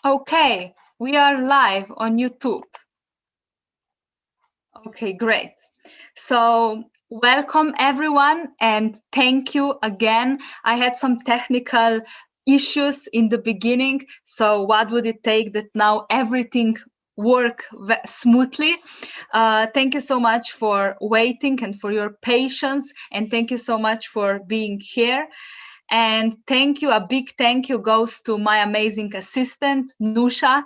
Okay, we are live on YouTube. Okay, great. So welcome everyone and thank you again. I had some technical issues in the beginning. So what would it take that now everything work smoothly? Thank you so much for waiting and for your patience. And thank you so much for being here. And thank you, a big thank you goes to my amazing assistant, Nusha.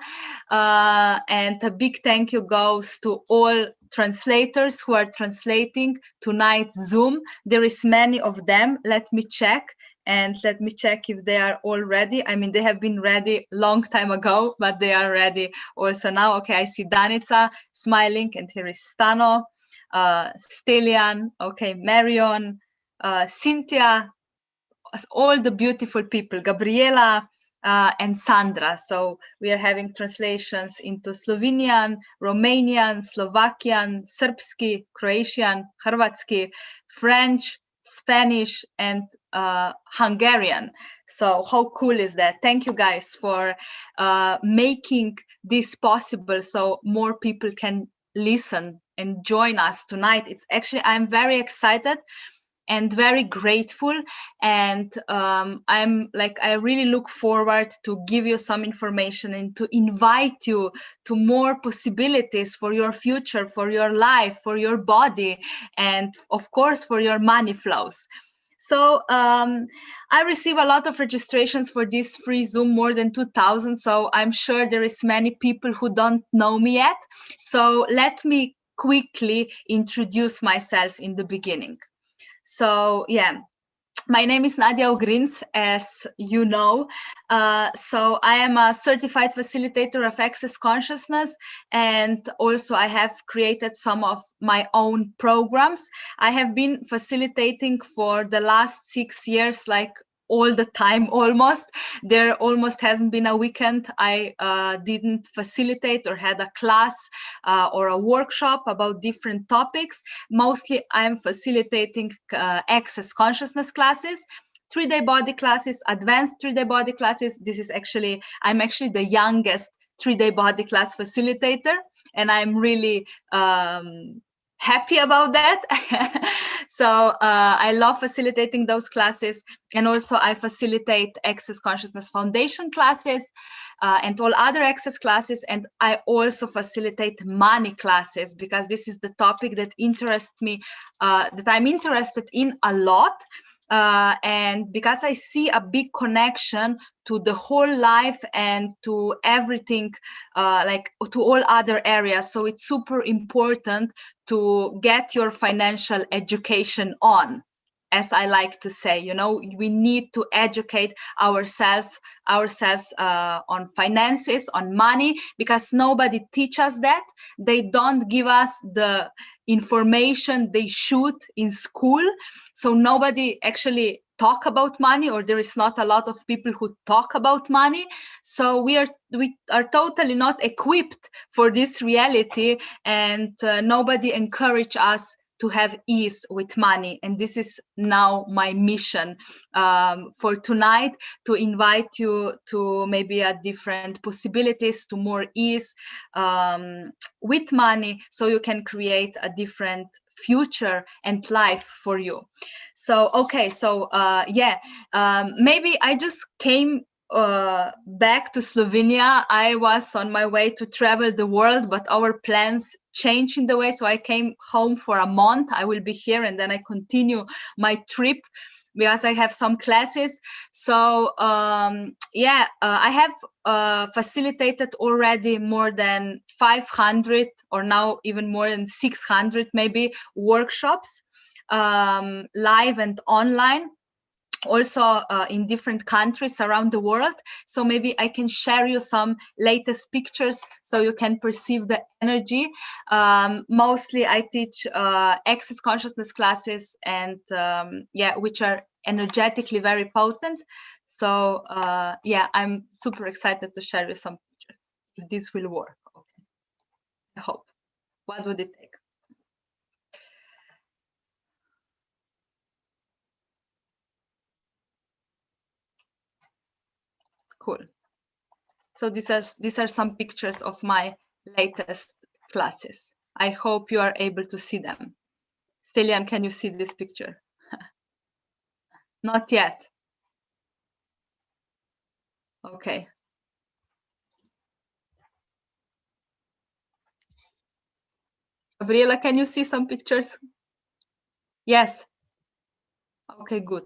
And a big thank you goes to all translators who are translating tonight's Zoom. There is many of them. Let me check. And let me check if they are all ready. I mean, they have been ready long time ago, but they are ready also now. Okay, I see Danica smiling, and here is Stano, Stelian, okay, Marion, Cynthia, all the beautiful people, Gabriela and Sandra. So we are having translations into Slovenian, Romanian, Slovakian, Srpski, Croatian, Hrvatski, French, Spanish, and Hungarian. So how cool is that? Thank you guys for making this possible so more people can listen and join us tonight. It's actually, I'm very excited and very grateful, and I really look forward to give you some information and to invite you to more possibilities for your future, for your life, for your body, and of course for your money flows. So I receive a lot of registrations for this free Zoom, more than 2,000. So I'm sure there is many people who don't know me yet. So let me quickly introduce myself in the beginning. So yeah, my name is Nadia Ogrins, as you know. So I am a certified facilitator of access consciousness, and also I have created some of my own programs. I have been facilitating for the last 6 years, like all the time almost. There almost hasn't been a weekend I didn't facilitate or had a class or a workshop about different topics. Mostly I'm facilitating access consciousness classes, 3-day body classes, advanced 3-day body classes. This is actually, I'm actually the youngest 3-day body class facilitator, and I'm really happy about that. So I love facilitating those classes, and also I facilitate Access Consciousness Foundation classes and all other access classes, and I also facilitate money classes because this is the topic that interests me, that I'm interested in a lot. And because I see a big connection to the whole life and to everything, like to all other areas. So it's super important to get your financial education on. As I like to say, you know, we need to educate ourselves on finances, on money, because nobody teaches that. They don't give us the information they should in school. So nobody actually talk about money, or there is not a lot of people who talk about money. So we are totally not equipped for this reality, and nobody encourage us to have ease with money. And this is now my mission for tonight, to invite you to maybe a different possibilities, to more ease with money, so you can create a different future and life for you. So okay, so maybe I just came back to Slovenia. I was on my way to travel the world, but our plans changed in the way. So I came home for a month. I will be here, and then I continue my trip because I have some classes. So I have facilitated already more than 500, or now even more than 600 maybe, workshops, live and online, also in different countries around the world. So maybe I can share you some latest pictures so you can perceive the energy. Mostly I teach access consciousness classes, and which are energetically very potent. So I'm super excited to share you some pictures, if this will work. Okay. I hope. What would it take? Cool. So these are some pictures of my latest classes. I hope you are able to see them. Stelian, can you see this picture? Not yet. Okay. Gabriela, can you see some pictures? Yes. Okay, good.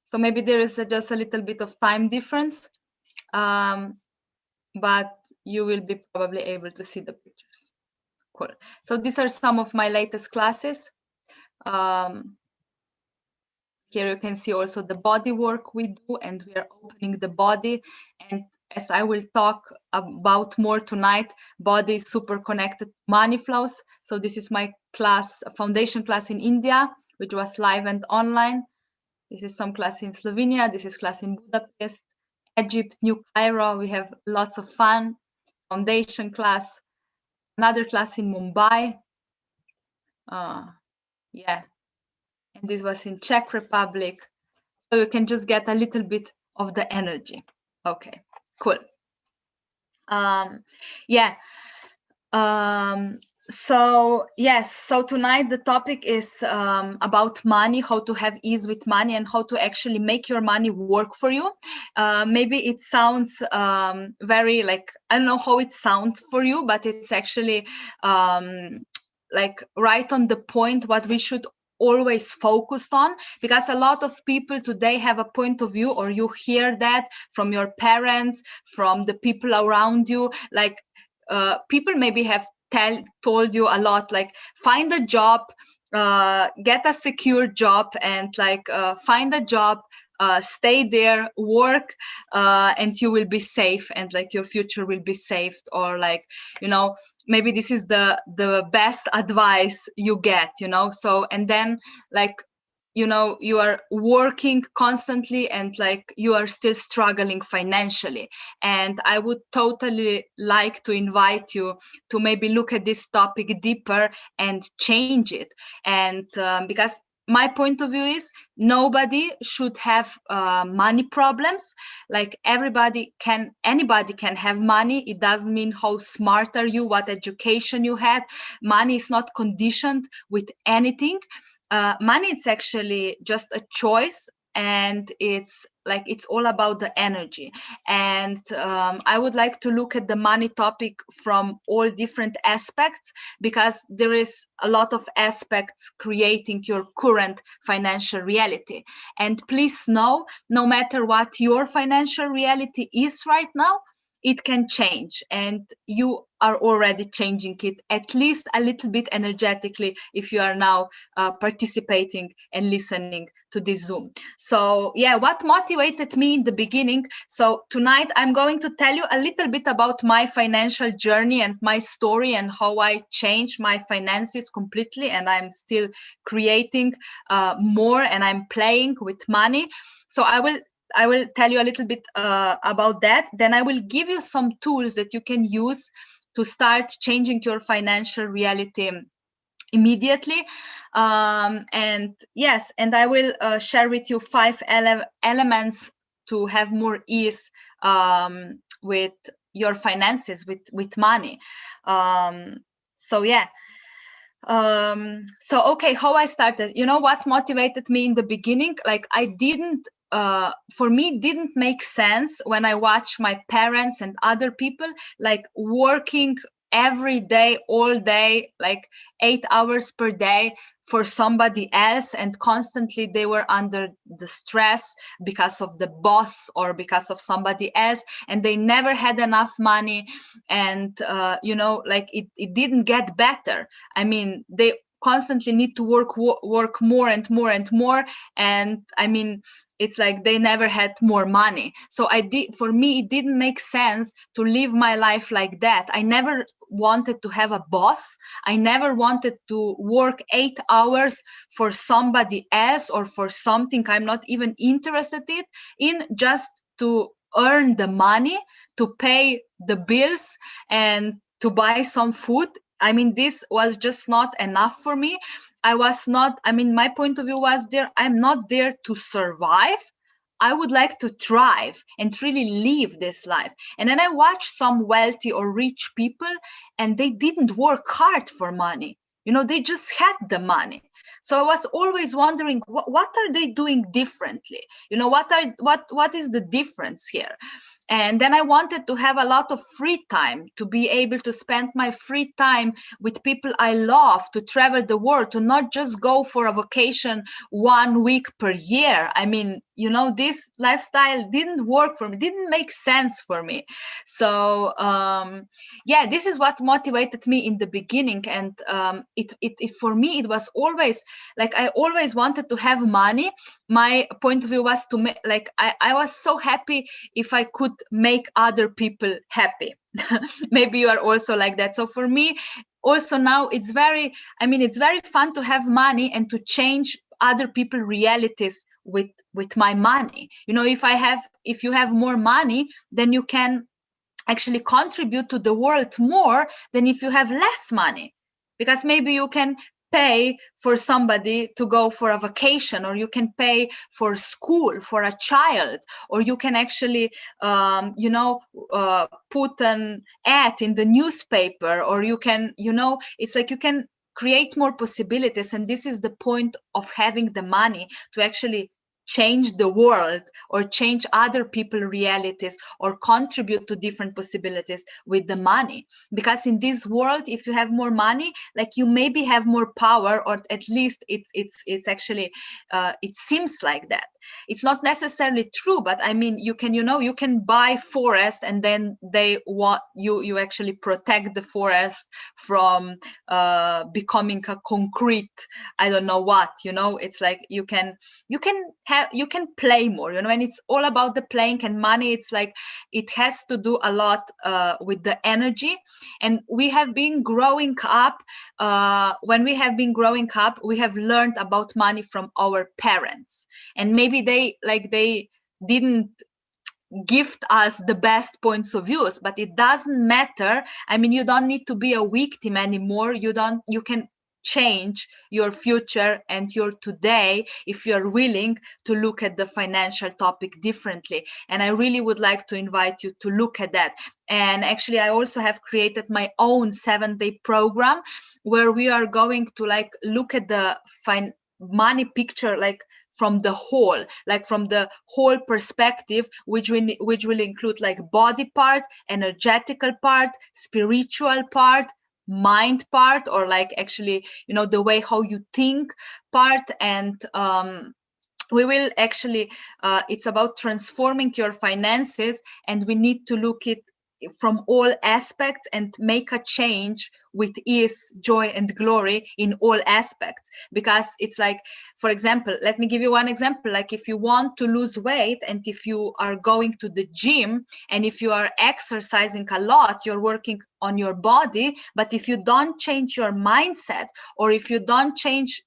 So maybe there is just a little bit of time difference, but you will be probably able to see the pictures. Cool. So these are some of my latest classes. Here you can see also the body work we do, and we are opening the body. And as I will talk about more tonight, body is super connected to money flows. So this is my class, foundation class in India, which was live and online. This is some class in Slovenia. This is class in Budapest, Egypt, New Cairo. We have lots of fun. Foundation class, another class in Mumbai. Yeah, and this was in Czech Republic. So you can just get a little bit of the energy. Okay, cool. Yeah. So yes, so tonight the topic is about money, how to have ease with money and how to actually make your money work for you. Maybe it sounds very like, I don't know how it sounds for you, but it's actually like right on the point what we should always focused on, because a lot of people today have a point of view, or you hear that from your parents, from the people around you, like people maybe have told you a lot, like find a job, get a secure job, and like find a job, stay there, work, and you will be safe, and like your future will be saved, or like, you know, maybe this is the best advice you get, you know. So, and then like, you know, you are working constantly and like you are still struggling financially. And I would totally like to invite you to maybe look at this topic deeper and change it. And because my point of view is nobody should have money problems. Like anybody can have money. It doesn't mean how smart are you, what education you had. Money is not conditioned with anything. Money is actually just a choice, and it's like it's all about the energy. And I would like to look at the money topic from all different aspects, because there is a lot of aspects creating your current financial reality. And please know, no matter what your financial reality is right now, it can change, and you are already changing it at least a little bit energetically if you are now participating and listening to this Zoom. So yeah, what motivated me in the beginning? So tonight I'm going to tell you a little bit about my financial journey and my story, and how I changed my finances completely, and I'm still creating more, and I'm playing with money. So I will tell you a little bit about that. Then I will give you some tools that you can use to start changing your financial reality immediately. And yes, and I will share with you 5 elements to have more ease with your finances, with money. So yeah. So okay, how I started, you know, what motivated me in the beginning, like I didn't for me didn't make sense when I watched my parents and other people like working every day, all day, like 8 hours per day for somebody else, and constantly they were under the stress because of the boss or because of somebody else, and they never had enough money. And you know, like it didn't get better. I mean, they constantly need to work more and more and more, and I mean, it's like they never had more money. So for me it didn't make sense to live my life like that. I never wanted to have a boss. I never wanted to work 8 hours for somebody else or for something I'm not even interested in, just to earn the money to pay the bills and to buy some food. I mean, this was just not enough for me. I was not, I mean, my point of view was I'm not there to survive. I would like to thrive and really live this life. And then I watched some wealthy or rich people, and they didn't work hard for money. They just had the money. So I was always wondering, what are they doing differently? What is the difference here? And then I wanted to have a lot of free time, to be able to spend my free time with people I love, to travel the world, to not just go for a vacation 1 week per year. I mean, this lifestyle didn't work for me, didn't make sense for me. So yeah, this is what motivated me in the beginning. And it for me, it was always like, I always wanted to have money. My point of view was to make, like, I was so happy if I could make other people happy. Maybe you are also like that. So for me also now, it's very fun to have money and to change other people's realities with my money. If you have more money, then you can actually contribute to the world more than if you have less money, because maybe you can pay for somebody to go for a vacation, or you can pay for school for a child, or you can actually put an ad in the newspaper, or you can it's like you can create more possibilities. And this is the point of having the money, to actually change the world or change other people's realities or contribute to different possibilities with the money. Because in this world, if you have more money, like, you maybe have more power, or at least it's actually it seems like that. It's not necessarily true, but I mean, you can buy forest, and then they want you actually protect the forest from becoming a concrete, I don't know what. It's like you can play more, and it's all about the playing. And money, it's like it has to do a lot with the energy. And we have been growing up, when we have been growing up, we have learned about money from our parents, and maybe they didn't gift us the best points of views, but it doesn't matter. I mean, you don't need to be a victim anymore. You can change your future and your today if you're willing to look at the financial topic differently. And I really would like to invite you to look at that. And actually, I also have created my own 7-day program where we are going to look at the money picture, from the whole perspective, which will include body part, energetical part, spiritual part, mind part, or actually the way how you think part. And we will actually it's about transforming your finances, and we need to look it from all aspects and make a change with ease, joy, and glory in all aspects. Because it's like, for example, let me give you one example. Like, if you want to lose weight, and if you are going to the gym, and if you are exercising a lot, you're working on your body. But if you don't change your mindset, or if you don't change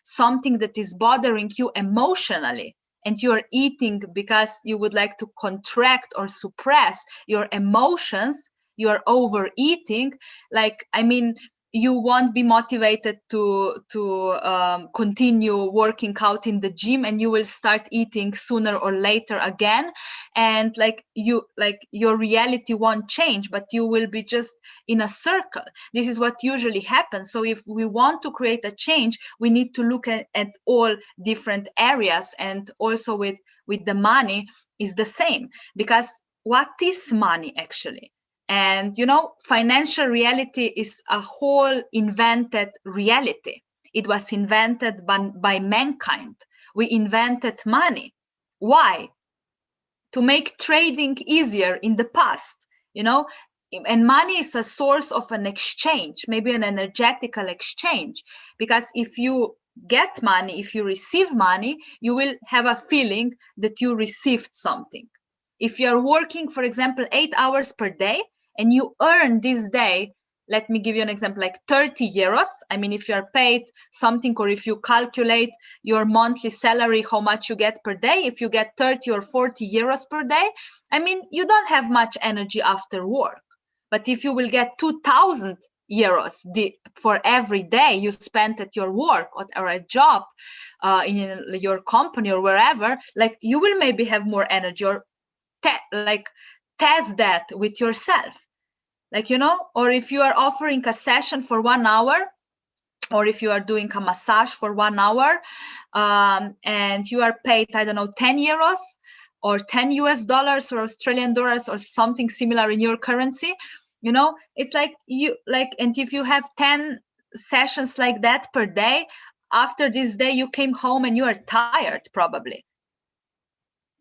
something that is bothering you emotionally, and you're eating because you would like to contract or suppress your emotions, you're overeating, you won't be motivated to continue working out in the gym, and you will start eating sooner or later again. And your reality won't change, but you will be just in a circle. This is what usually happens. So if we want to create a change, we need to look at all different areas. And also with the money is the same, because what is money actually? And financial reality is a whole invented reality. It was invented by mankind. We invented money. Why? To make trading easier in the past, and money is a source of an exchange, maybe an energetical exchange. Because if you get money, if you receive money, you will have a feeling that you received something. If you're working, for example, 8 hours per day, and you earn this day, let me give you an example, 30 euros. I mean, if you're paid something, or if you calculate your monthly salary, how much you get per day, if you get 30 or 40 euros per day, I mean, you don't have much energy after work. But if you will get 2,000 euros for every day you spent at your work or a job in your company or wherever, like you will maybe have more energy, or test that with yourself, like, you know. Or if you are offering a session for 1 hour, or if you are doing a massage for 1 hour, and you are paid, I don't know, 10 euros or 10 US dollars or Australian dollars or something similar in your currency, you know, it's like you like, and if you have 10 sessions like that per day, after this day you came home and you are tired probably.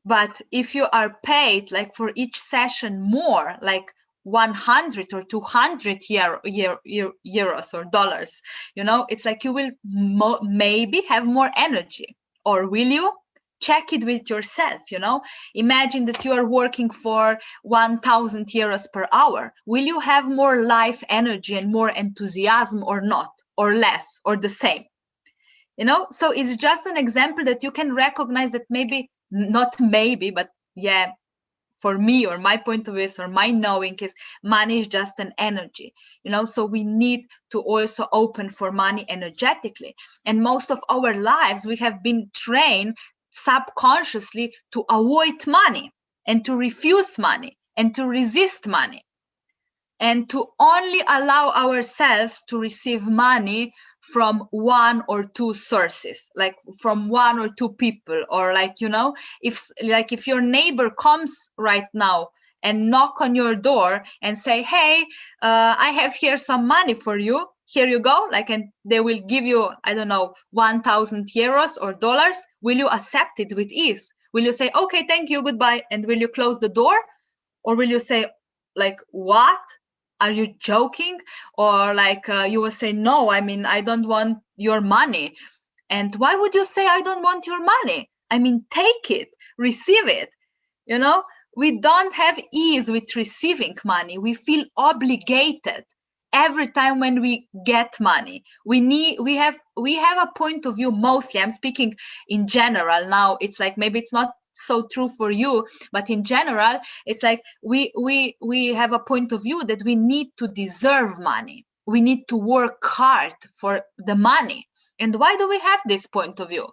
But if you are paid like for each session more, like 100 or 200 euros or dollars, you know, it's like you will maybe have more energy. Or will you? Check it with yourself, you know. Imagine that you are working for 1,000 euros per hour. Will you have more life energy and more enthusiasm, or not, or less, or the same? You know, so it's just an example that you can recognize that maybe, not maybe, but yeah, for me, or my point of view, or my knowing is, money is just an energy, you know. So we need to also open for money energetically. And most of our lives we have been trained subconsciously to avoid money, and to refuse money, and to resist money, and to only allow ourselves to receive money from 1 or 2 sources, like from 1 or 2 people. Or like, you know, if your neighbor comes right now and knock on your door and say, hey, I have here some money for you, here you go, like, and they will give you, I don't know, 1,000 euros or dollars, will you accept it with ease? Will you say, okay, thank you, goodbye, and will you close the door? Or will you say, like, what? Are you joking? Or like, you will say, no, I mean, I don't want your money. And why would you say I don't want your money? I mean, take it, receive it. You know, we don't have ease with receiving money. We feel obligated every time when we get money. We have a point of view, mostly, I'm speaking in general now. It's like, maybe it's not so true for you, but in general, it's like we have a point of view that we need to deserve money. We need to work hard for the money. And why do we have this point of view?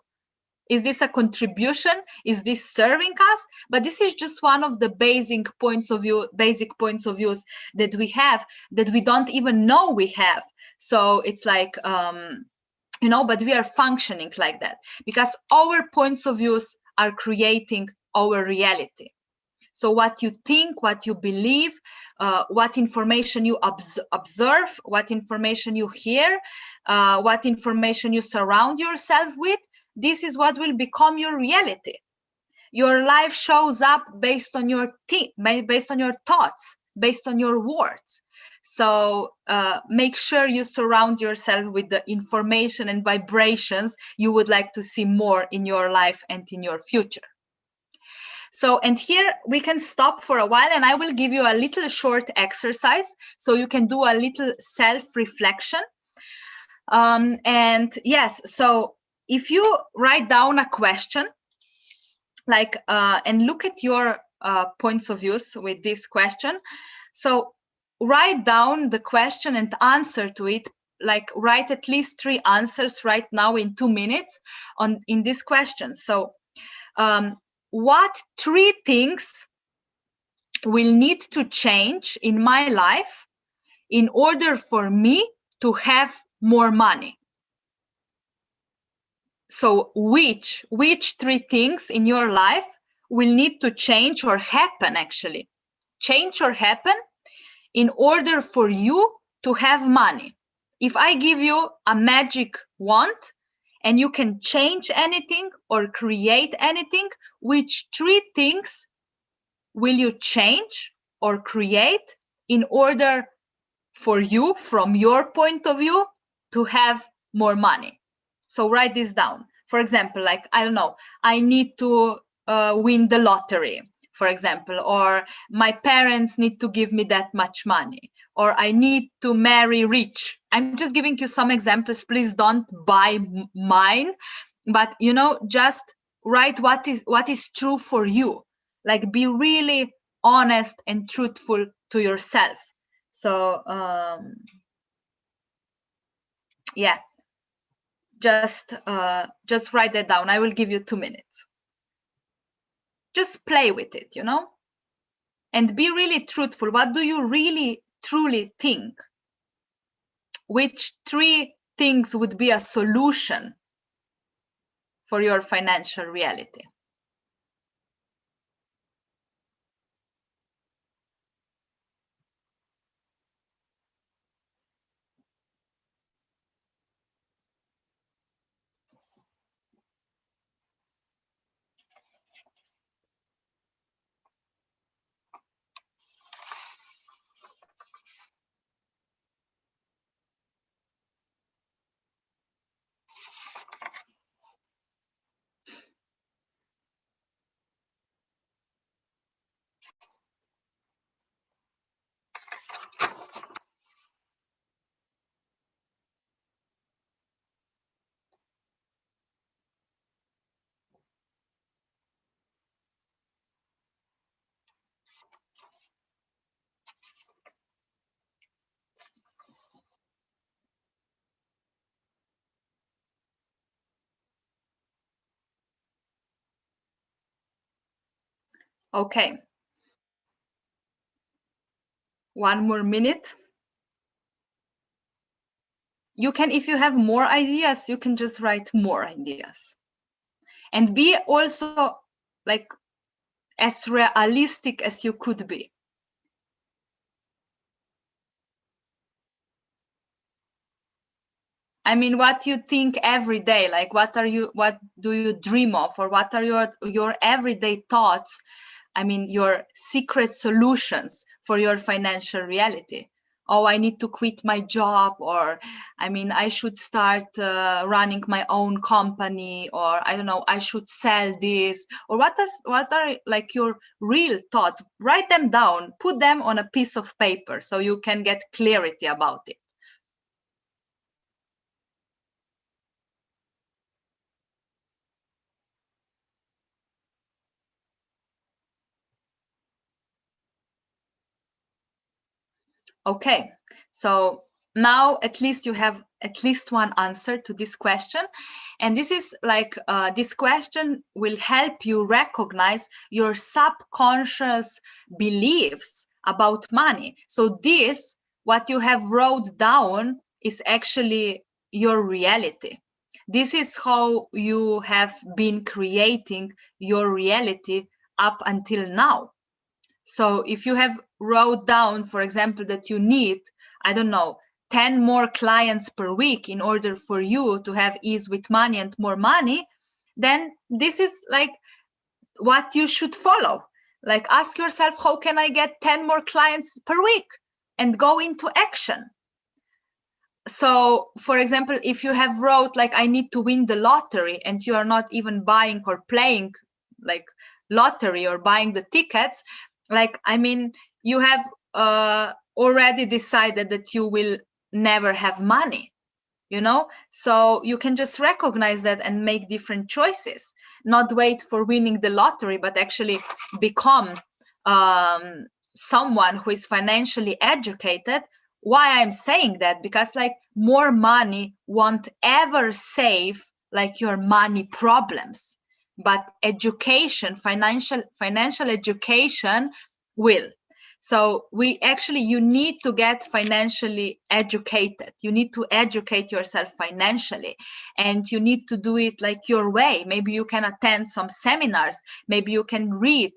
Is this a contribution? Is this serving us? But this is just one of the basic points of views that we have, that we don't even know we have. So it's like, you know, but we are functioning like that because our points of views are creating our reality. So what you think, what you believe, what information you observe, what information you hear, what information you surround yourself with, this is what will become your reality. Your life shows up based on your based on your thoughts, based on your words. So make sure you surround yourself with the information and vibrations you would like to see more in your life and in your future. So, and here we can stop for a while, and I will give you a little short exercise so you can do a little self-reflection. And yes, so if you write down a question, like, and look at your points of views with this question. So write down the question and answer to it, like write at least 3 answers right now in 2 minutes in this question. So what 3 things will need to change in my life in order for me to have more money? So which 3 things in your life will need to change or happen, actually? Change or happen in order for you to have money. If I give you a magic wand and you can change anything or create anything, which 3 things will you change or create in order for you, from your point of view, to have more money? So write this down. For example, like, I don't know, I need to win the lottery, for example, or my parents need to give me that much money, or I need to marry rich. I'm just giving you some examples. Please don't buy mine, but, you know, just write what is true for you. Like, be really honest and truthful to yourself. So Yeah, just write that down. I will give you 2 minutes. Just play with it, and be really truthful. What do you really truly think? Which 3 things would be a solution for your financial reality? Okay, 1 more minute. You can, if you have more ideas, you can just write more ideas. And be also like as realistic as you could be. I mean, what you think every day, like what do you dream of, or what are your everyday thoughts? I mean, your secret solutions for your financial reality. Oh, I need to quit my job, or I mean, I should start running my own company, or I don't know, I should sell this, or what are like your real thoughts? Write them down, put them on a piece of paper so you can get clarity about it. Okay, so now at least you have at least one answer to this question. And this is like, this question will help you recognize your subconscious beliefs about money. So this, what you have wrote down, is actually your reality. This is how you have been creating your reality up until now. So if you have wrote down, for example, that you need, I don't know, 10 more clients per week in order for you to have ease with money and more money, then this is like what you should follow. Like, ask yourself, how can I get 10 more clients per week? And go into action. So, for example, if you have wrote like, I need to win the lottery, and you are not even buying or playing like lottery or buying the tickets, like, I mean, you have already decided that you will never have money, so you can just recognize that and make different choices. Not wait for winning the lottery, but actually become someone who is financially educated. Why I'm saying that? Because like, more money won't ever save like your money problems, but education, financial education, will. So you need to get financially educated. You need to educate yourself financially, and you need to do it like your way. Maybe you can attend some seminars, maybe you can read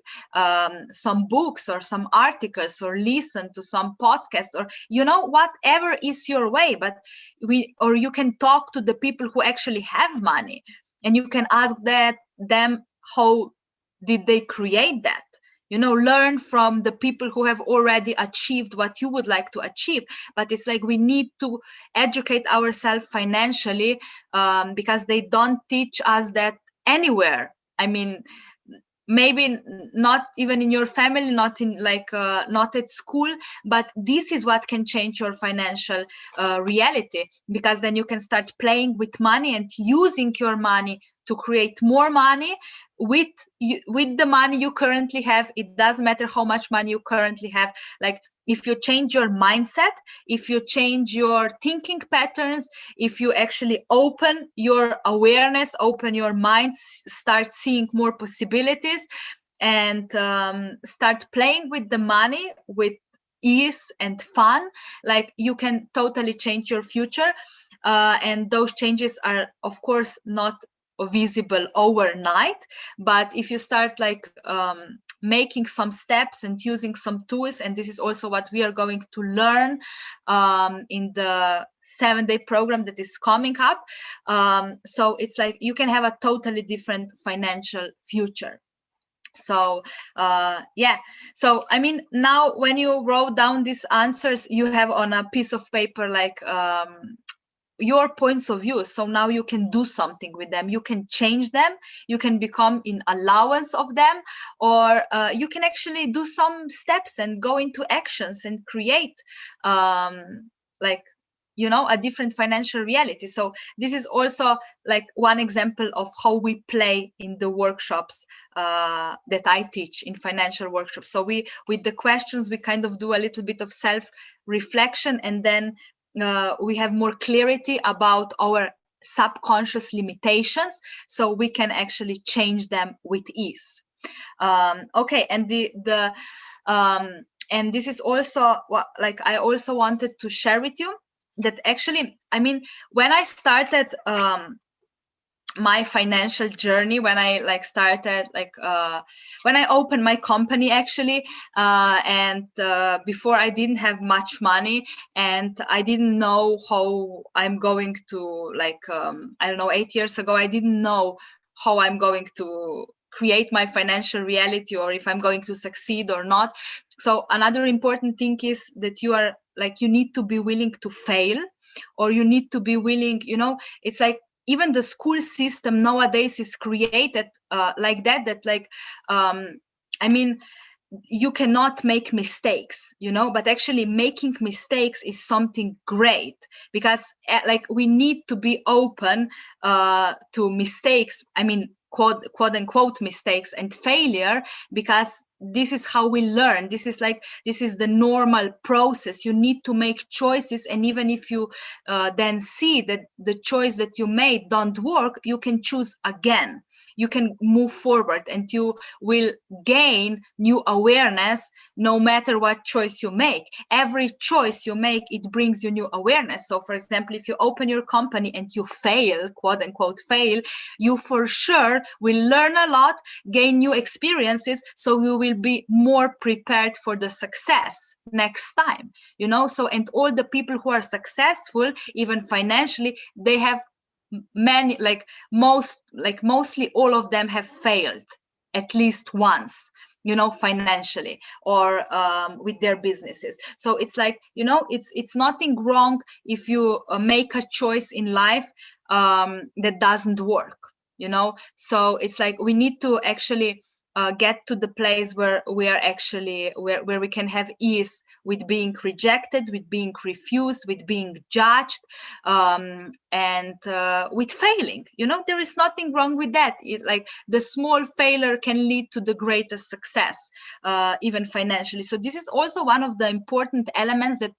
some books or some articles, or listen to some podcasts, or whatever is your way. But you can talk to the people who actually have money, and you can ask them how did they create that. Learn from the people who have already achieved what you would like to achieve. But it's like, we need to educate ourselves financially, because they don't teach us that anywhere. I mean, maybe not even in your family, not in not at school, but this is what can change your financial reality, because then you can start playing with money and using your money to create more money with the money you currently have. It doesn't matter how much money you currently have. Like, if you change your mindset, if you change your thinking patterns, if you actually open your awareness, open your mind, start seeing more possibilities, and start playing with the money with ease and fun, like you can totally change your future. And those changes are, of course, not visible overnight, but if you start like making some steps and using some tools, and this is also what we are going to learn in the 7-day program that is coming up. So it's like you can have a totally different financial future. So yeah, so I mean, now when you wrote down these answers, you have on a piece of paper like your points of view. So now you can do something with them, you can change them, you can become in allowance of them, or you can actually do some steps and go into actions and create like, you know, a different financial reality. So this is also like one example of how we play in the workshops that I teach, in financial workshops. So we, with the questions, we kind of do a little bit of self reflection, and then we have more clarity about our subconscious limitations, so we can actually change them with ease. Okay, and and this is also what, like, I also wanted to share with you that actually, I mean, when I started my financial journey, when I like started like when I opened my company actually, and before I didn't have much money, and I didn't know how I'm going to like I don't know, 8 years ago, I didn't know how I'm going to create my financial reality, or if I'm going to succeed or not. So another important thing is that you are like, you need to be willing to fail, or you need to be willing, you know, it's like even the school system nowadays is created like that, that like I mean, you cannot make mistakes, you know, but actually making mistakes is something great, because like we need to be open to mistakes, I mean, quote unquote mistakes and failure, because this is how we learn. This is like, this is the normal process. You need to make choices, and even if you then see that the choice that you made don't work, you can choose again, you can move forward, and you will gain new awareness no matter what choice you make. Every choice you make, it brings you new awareness. So for example, if you open your company and you fail, quote unquote fail, you for sure will learn a lot, gain new experiences, so you will be more prepared for the success next time, you know. So, and all the people who are successful, even financially, they have many, like mostly all of them have failed at least once, you know, financially, or with their businesses. So it's like, you know, it's nothing wrong if you make a choice in life that doesn't work, you know. So it's like we need to actually get to the place where we are actually where we can have ease with being rejected, with being refused, with being judged, and with failing, you know. There is nothing wrong with that. Like the small failure can lead to the greatest success, even financially. So this is also one of the important elements that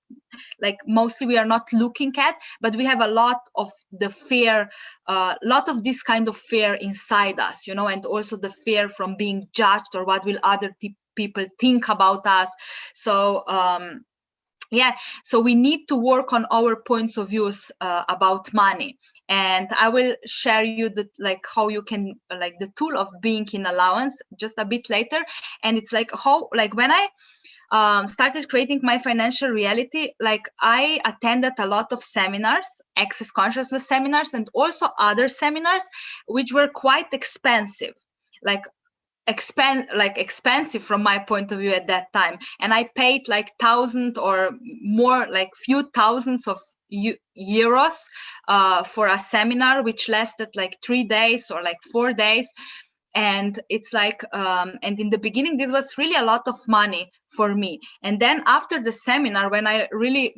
like mostly we are not looking at, but we have a lot of the fear, lot of this kind of fear inside us, you know, and also the fear from being judged, or what will other people think about us. So yeah, so we need to work on our points of views about money, and I will share you the like how you can like the tool of being in allowance just a bit later. And it's like how, like when I started creating my financial reality, like I attended a lot of seminars, access consciousness seminars, and also other seminars which were quite expensive, like expensive from my point of view at that time. And I paid like 1,000 or more, like few thousands of euros for a seminar which lasted like 3 days or like 4 days. And it's like and in the beginning this was really a lot of money for me. And then after the seminar, when I really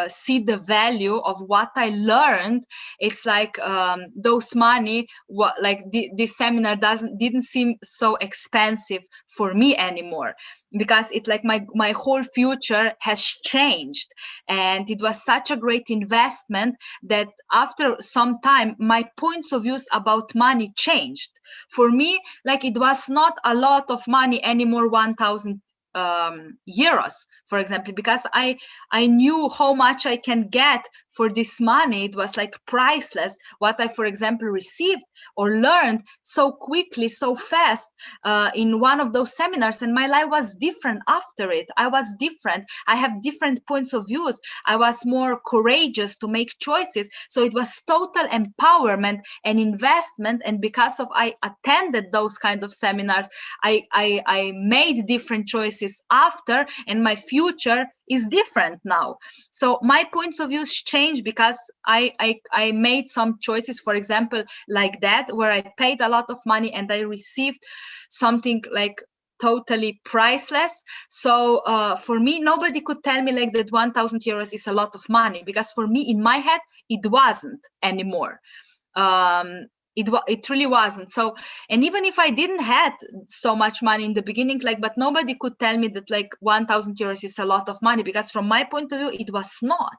see the value of what I learned, it's like those money, this seminar didn't seem so expensive for me anymore, because it's like my whole future has changed. And it was such a great investment that after some time my points of views about money changed. For me, like, it was not a lot of money anymore, 1,000 euros, for example, because I knew how much I can get for this money. It was like priceless what I, for example, received or learned so quickly, so fast in one of those seminars. And my life was different after it. I was different. I have different points of views. I was more courageous to make choices. So it was total empowerment and investment. And because of I attended those kind of seminars, I made different choices after, and my future is different now. So my points of views change because I made some choices, for example, like that, where I paid a lot of money and I received something like totally priceless. So for me, nobody could tell me like that 1,000 euros is a lot of money, because for me, in my head, it wasn't anymore. It really wasn't. So, and even if I didn't had so much money in the beginning, like, but nobody could tell me that like 1,000 euros is a lot of money, because from my point of view, it was not.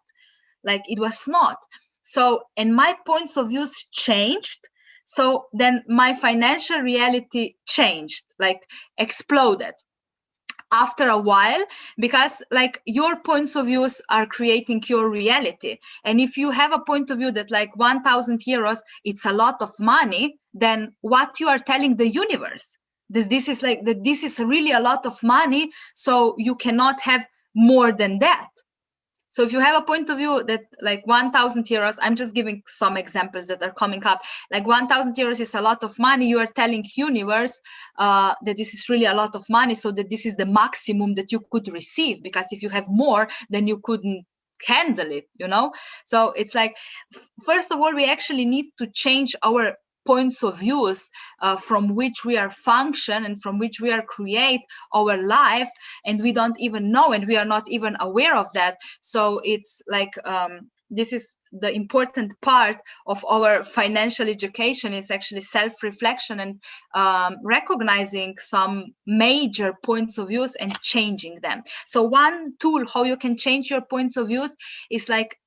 Like, it was not. So, and my points of views changed. So then my financial reality changed, like exploded after a while, because like your points of views are creating your reality. And if you have a point of view that like 1,000 euros, it's a lot of money, then what you are telling the universe, this is like that this is really a lot of money, so you cannot have more than that. So if you have a point of view that like 1,000 euros, I'm just giving some examples that are coming up, like 1,000 euros is a lot of money, you are telling universe that this is really a lot of money, so that this is the maximum that you could receive, because if you have more, then you couldn't handle it, you know? So it's like, first of all, we actually need to change our points of views from which we are function and from which we are create our life, and we don't even know, and we are not even aware of that. So it's like this is the important part of our financial education, is actually self-reflection and recognizing some major points of views and changing them. So one tool how you can change your points of views is like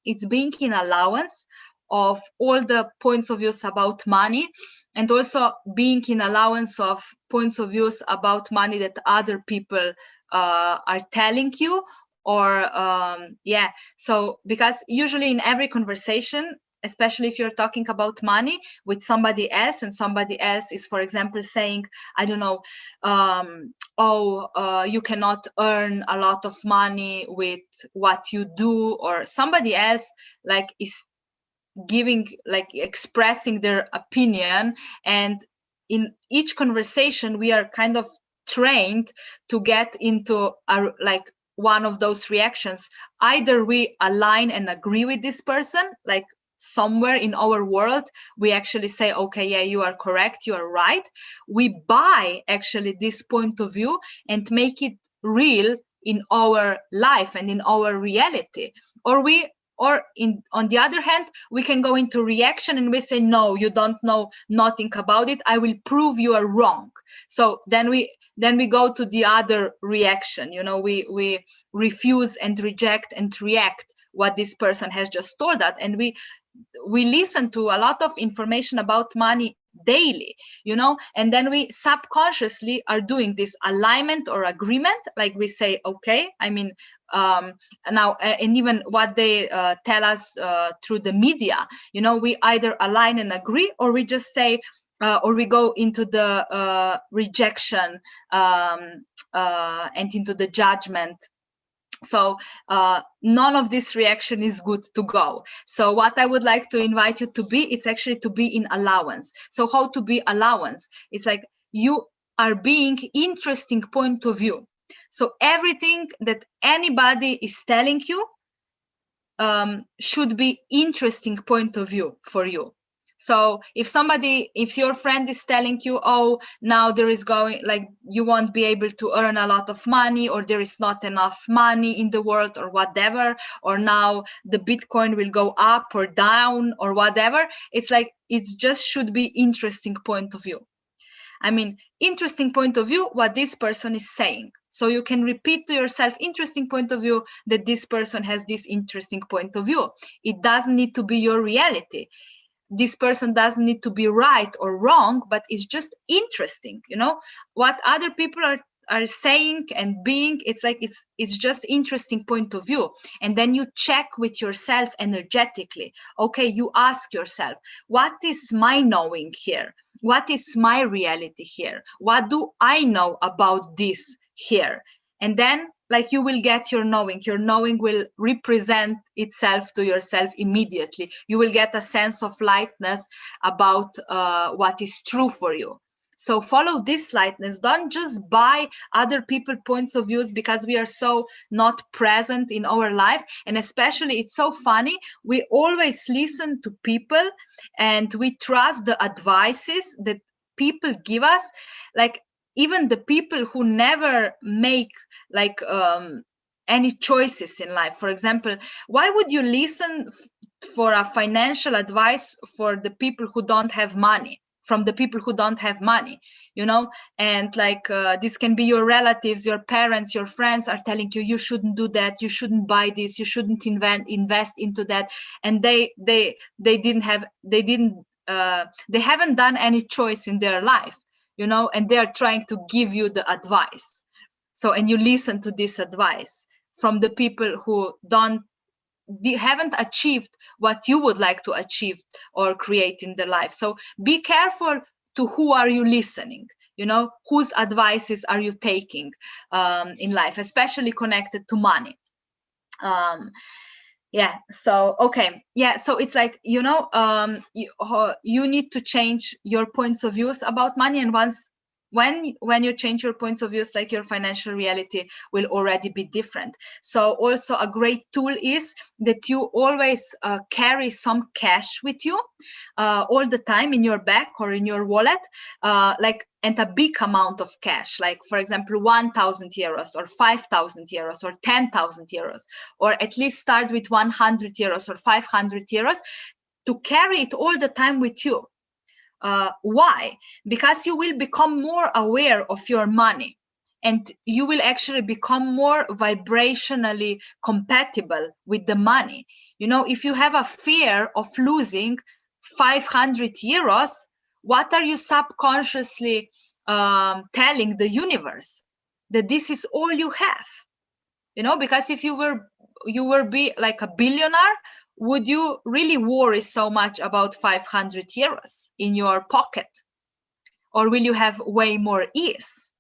it's being in allowance of all the points of views about money, and also being in allowance of points of views about money that other people are telling you, or so because usually in every conversation, especially if you're talking about money with somebody else, and somebody else is, for example, saying, I don't know, you cannot earn a lot of money with what you do, or somebody else like is giving, like expressing their opinion. And in each conversation we are kind of trained to get into like one of those reactions. Either we align and agree with this person, like somewhere in our world we actually say, okay, yeah, you are correct, you are right, we buy actually this point of view and make it real in our life and in our reality. Or on the other hand, we can go into reaction and we say, no, you don't know nothing about it, I will prove you are wrong. So then we go to the other reaction, you know, we refuse and reject and react what this person has just told us. And we listen to a lot of information about money daily, you know, and then we subconsciously are doing this alignment or agreement, like we say, okay, I mean, now, and even what they tell us through the media, you know, we either align and agree, or we just say, or we go into the rejection and into the judgment. So none of this reaction is good to go. So what I would like to invite you to be, it's actually to be in allowance. So how to be allowance? It's like you are being interesting point of view. So everything that anybody is telling you should be interesting point of view for you. So if your friend is telling you, oh, now there is going, like, you won't be able to earn a lot of money, or there is not enough money in the world, or whatever, or now the Bitcoin will go up or down or whatever, it's like, it just should be interesting point of view. I mean, interesting point of view, what this person is saying. So you can repeat to yourself, interesting point of view, that this person has this interesting point of view. It doesn't need to be your reality. This person doesn't need to be right or wrong, but it's just interesting, what other people are saying and being. It's like, it's just interesting point of view. And then you check with yourself energetically. Okay, you ask yourself, what is my knowing here? What is my reality here? What do I know about this here? And then, like, you will get your knowing will represent itself to yourself immediately. You will get a sense of lightness about what is true for you. So follow this lightness. Don't just buy other people's points of views, because we are so not present in our life. And especially, it's so funny, we always listen to people and we trust the advices that people give us, like even the people who never make like any choices in life. For example, why would you listen for a financial advice for the people who don't have money, from the people who don't have money, and like this can be your relatives, your parents, your friends are telling you, you shouldn't do that, you shouldn't buy this, you shouldn't invest into that. And they haven't done any choice in their life, and they are trying to give you the advice. So, and you listen to this advice from the people who haven't achieved what you would like to achieve or create in their life. So be careful to who are you listening, whose advices are you taking in life, especially connected to money. So okay, so it's like, you need to change your points of views about money. And when you change your points of views, like, your financial reality will already be different. So also a great tool is that you always carry some cash with you all the time in your bag or in your wallet, and a big amount of cash, like, for example, 1,000 euros or 5,000 euros or 10,000 euros, or at least start with 100 euros or 500 euros, to carry it all the time with you. Why? Because you will become more aware of your money, and you will actually become more vibrationally compatible with the money. If you have a fear of losing 500 euros, what are you subconsciously telling the universe? That this is all you have. Because if you were be like a billionaire, would you really worry so much about 500 euros in your pocket? Or will you have way more ease?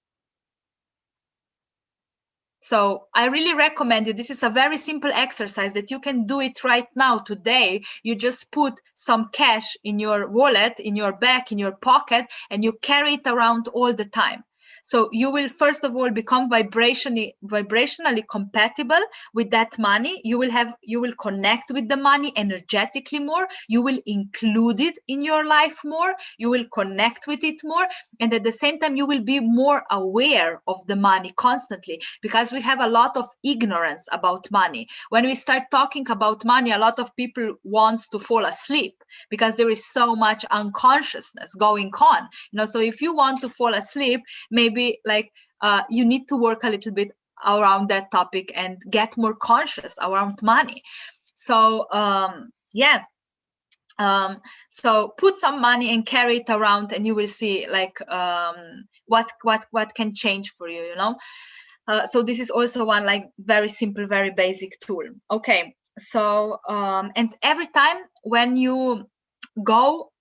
So I really recommend you. This is a very simple exercise that you can do it right now, today. You just put some cash in your wallet, in your bag, in your pocket, and you carry it around all the time. So you will, first of all, become vibrationally compatible with that money. You will connect with the money energetically more. You will include it in your life more. You will connect with it more. And at the same time, you will be more aware of the money constantly, because we have a lot of ignorance about money. When we start talking about money, a lot of people want to fall asleep, because there is so much unconsciousness going on. So if you want to fall asleep, maybe you need to work a little bit around that topic and get more conscious around money. So so put some money and carry it around, and you will see what can change for you. So this is also one very simple, very basic tool. Okay, so and every time when you go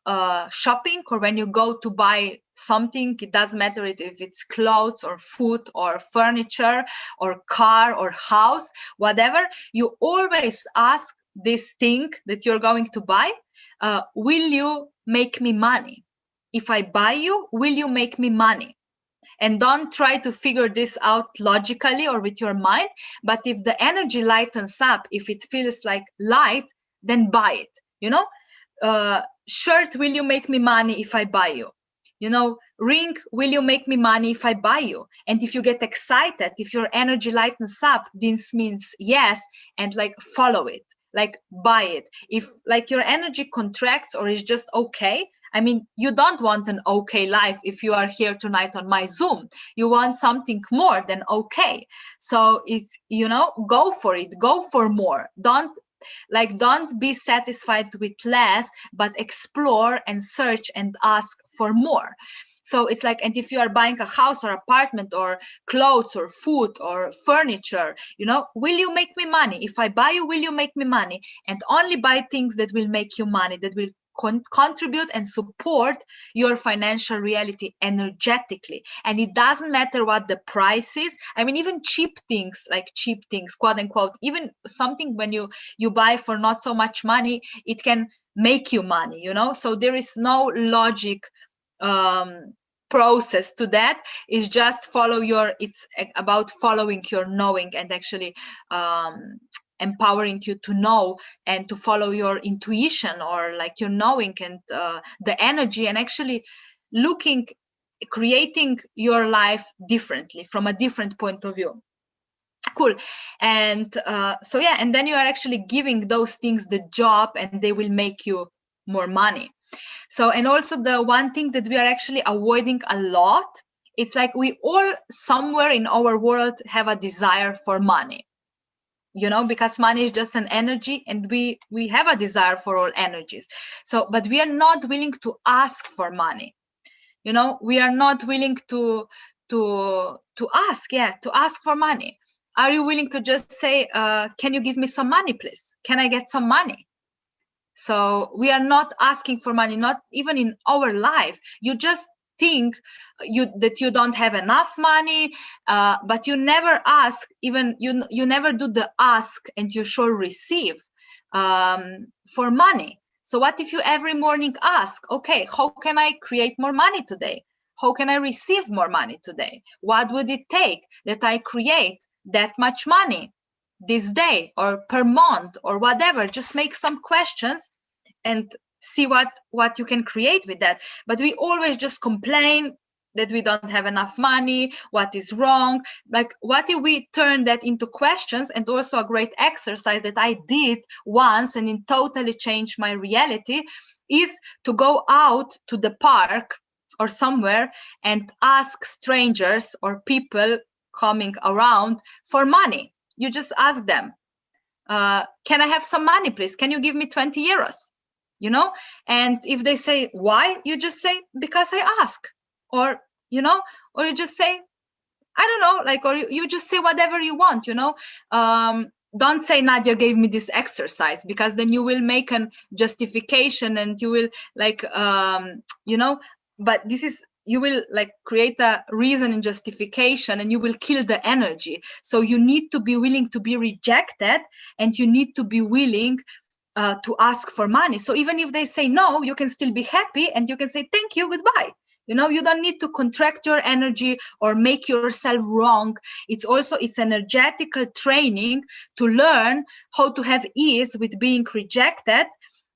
shopping, or when you go to buy something, it doesn't matter if it's clothes or food or furniture or car or house, whatever, you always ask this thing that you're going to buy, will you make me money? If I buy you, will you make me money? And don't try to figure this out logically or with your mind, but if the energy lightens up, if it feels like light, then buy it. shirt, will you make me money if I buy you? You know, ring, will you make me money if I buy you? And if you get excited, if your energy lightens up, this means yes, and like follow it, like buy it. If like your energy contracts or is just okay, I mean, you don't want an okay life if you are here tonight on my Zoom. You want something more than okay. So it's, you know, go for it, go for more. Don't be satisfied with less, but explore and search and ask for more. So it's like, and if you are buying a house or apartment or clothes or food or furniture, you know, will you make me money? If I buy you, will you make me money? And only buy things that will make you money, that will contribute and support your financial reality energetically. And it doesn't matter what the price is. I mean, even cheap things, quote unquote, even something when you buy for not so much money, it can make you money, you know. So there is no logic process to that. Is just it's about following your knowing, and actually empowering you to know and to follow your intuition, or like your knowing and the energy, and actually creating your life differently from a different point of view. Cool. And so yeah, and then you are actually giving those things the job, and they will make you more money. So, and also the one thing that we are actually avoiding a lot, it's like we all somewhere in our world have a desire for money, you know, because money is just an energy, and we have a desire for all energies. So, but we are not willing to ask for money. You know, we are not willing to ask for money. Are you willing to just say, can you give me some money, please? Can I get some money? So we are not asking for money, not even in our life. You just think that you don't have enough money, but you never ask, even you never do the ask and you shall receive for money. So what if you every morning ask, okay, how can I create more money today? How can I receive more money today? What would it take that I create that much money this day or per month or whatever? Just make some questions and see what you can create with that. But we always just complain that we don't have enough money, what is wrong. Like, what if we turn that into questions? And also a great exercise that I did once and it totally changed my reality is to go out to the park or somewhere and ask strangers or people coming around for money. You just ask them, can I have some money, please? Can you give me 20 euros? You know, and if they say why, you just say, because I ask. Or, you know, or you just say, I don't know, like, or you just say whatever you want, you know. Don't say Nadia gave me this exercise, because then you will make a justification and you will like you know, but this is, you will like create a reason and justification, and you will kill the energy. So you need to be willing to be rejected, and you need to be willing to ask for money. So even if they say no, you can still be happy, and you can say thank you, goodbye. You know, you don't need to contract your energy or make yourself wrong. It's energetical training to learn how to have ease with being rejected,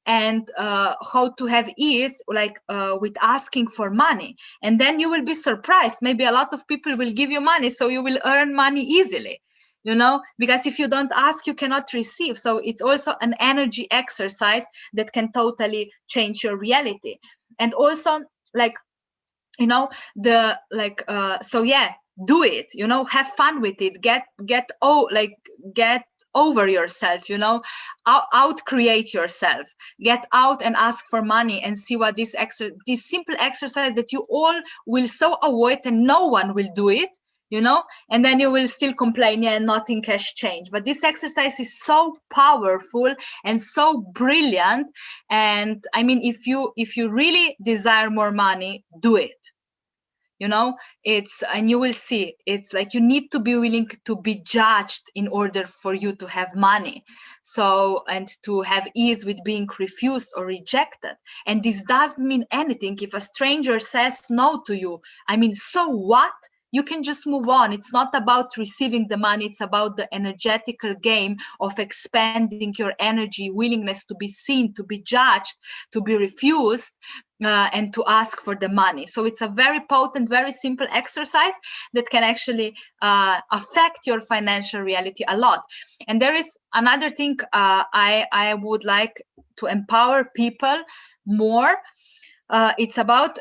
and how to have ease like with asking for money. And then you will be surprised. Maybe a lot of people will give you money, so you will earn money easily. You know, because if you don't ask, you cannot receive. So it's also an energy exercise that can totally change your reality. And also, like, you know, the like so yeah, do it, you know, have fun with it, get over yourself, you know, out create yourself, get out and ask for money, and see what this simple exercise that you all will so avoid and no one will do it, you know, and then you will still complain, yeah, nothing has changed. But this exercise is so powerful and so brilliant. And I mean, if you really desire more money, do it. You know, and you will see, it's like you need to be willing to be judged in order for you to have money. So, and to have ease with being refused or rejected. And this doesn't mean anything if a stranger says no to you. I mean, so what? you can just move on. It's not about receiving the money. It's about the energetical game of expanding your energy, willingness to be seen, to be judged, to be refused, and to ask for the money. So it's a very potent, very simple exercise that can actually affect your financial reality a lot. And there is another thing I would like to empower people more. It's about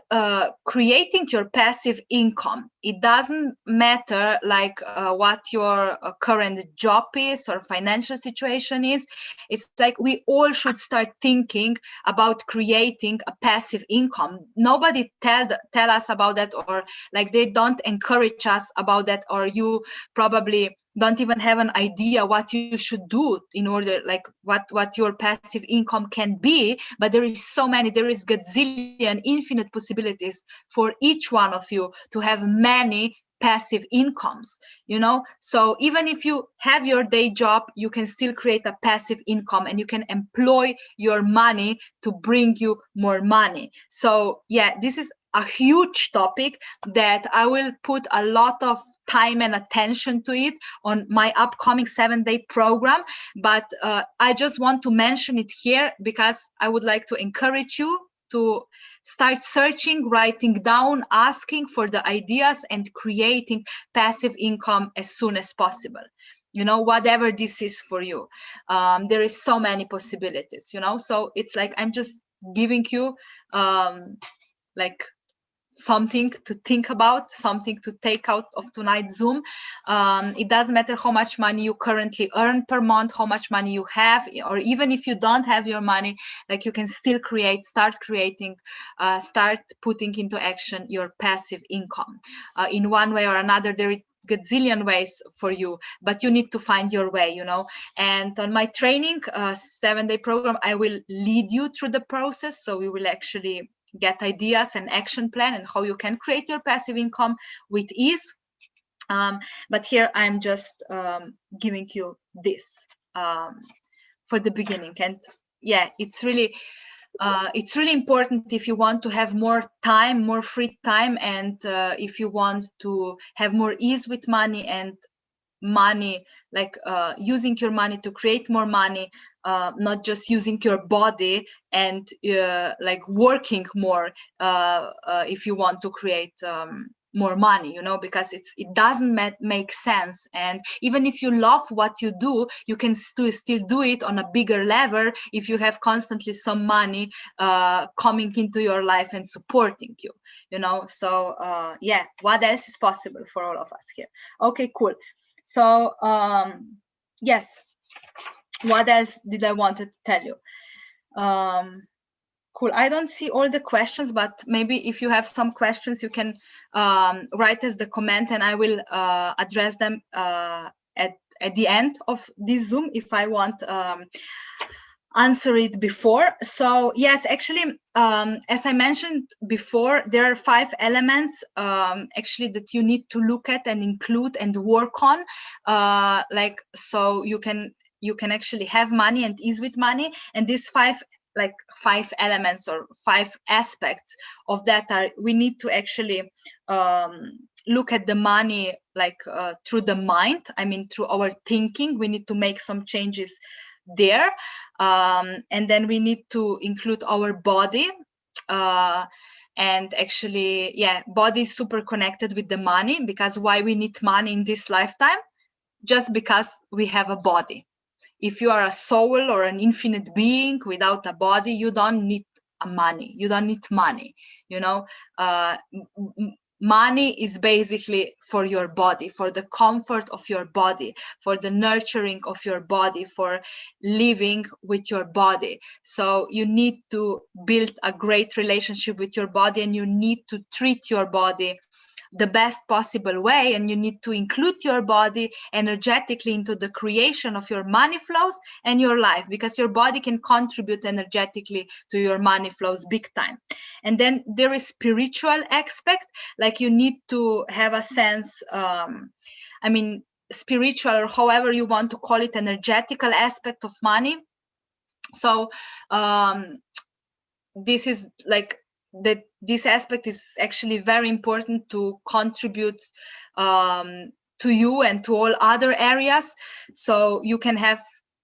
creating your passive income. It doesn't matter like what your current job is or financial situation is. It's like we all should start thinking about creating a passive income. Nobody tell us about that, or like they don't encourage us about that, or you probably don't even have an idea what you should do in order, like what your passive income can be. But there is so many, there is gazillion, infinite possibilities for each one of you to have many passive incomes, so even if you have your day job, you can still create a passive income, and you can employ your money to bring you more money. So yeah, this is a huge topic that I will put a lot of time and attention to it on my upcoming 7-day program. But I just want to mention it here because I would like to encourage you to start searching, writing down, asking for the ideas, and creating passive income as soon as possible. Whatever this is for you. There is so many possibilities, so it's like I'm just giving you like something to think about, something to take out of tonight's Zoom. It doesn't matter how much money you currently earn per month, how much money you have, or even if you don't have your money, like you can still start creating, start putting into action your passive income. In one way or another, there is gazillion ways for you, but you need to find your way, And on my training 7-day program, I will lead you through the process. So we will actually get ideas and action plan and how you can create your passive income with ease. But here I'm just giving you this for the beginning. And yeah, it's really important if you want to have more time, more free time, and if you want to have more ease with money, and money, like using your money to create more money, not just using your body and like working more if you want to create more money, because it doesn't make sense. And even if you love what you do, you can still do it on a bigger level if you have constantly some money coming into your life and supporting you, so yeah, what else is possible for all of us here? Okay, cool. So yes, what else did I want to tell you? Cool. I don't see all the questions, but maybe if you have some questions, you can write as the comment, and I will address them at the end of this Zoom if I want answer it before. So yes, actually, as I mentioned before, there are 5 elements actually that you need to look at and include and work on, like so you can actually have money and ease with money. And these 5 elements or 5 aspects of that are, we need to actually look at the money like through the mind, I mean through our thinking. We need to make some changes there, and then we need to include our body, and actually, yeah, body is super connected with the money, because why we need money in this lifetime? Just because we have a body. If you are a soul or an infinite being without a body, you don't need money. You don't need money, money is basically for your body, for the comfort of your body, for the nurturing of your body, for living with your body. So you need to build a great relationship with your body, and you need to treat your body the best possible way, and you need to include your body energetically into the creation of your money flows and your life, because your body can contribute energetically to your money flows big time. And then there is spiritual aspect, like you need to have a sense, I mean spiritual, or however you want to call it, energetical aspect of money. So this is like that this aspect is actually very important to contribute to you and to all other areas, so you can have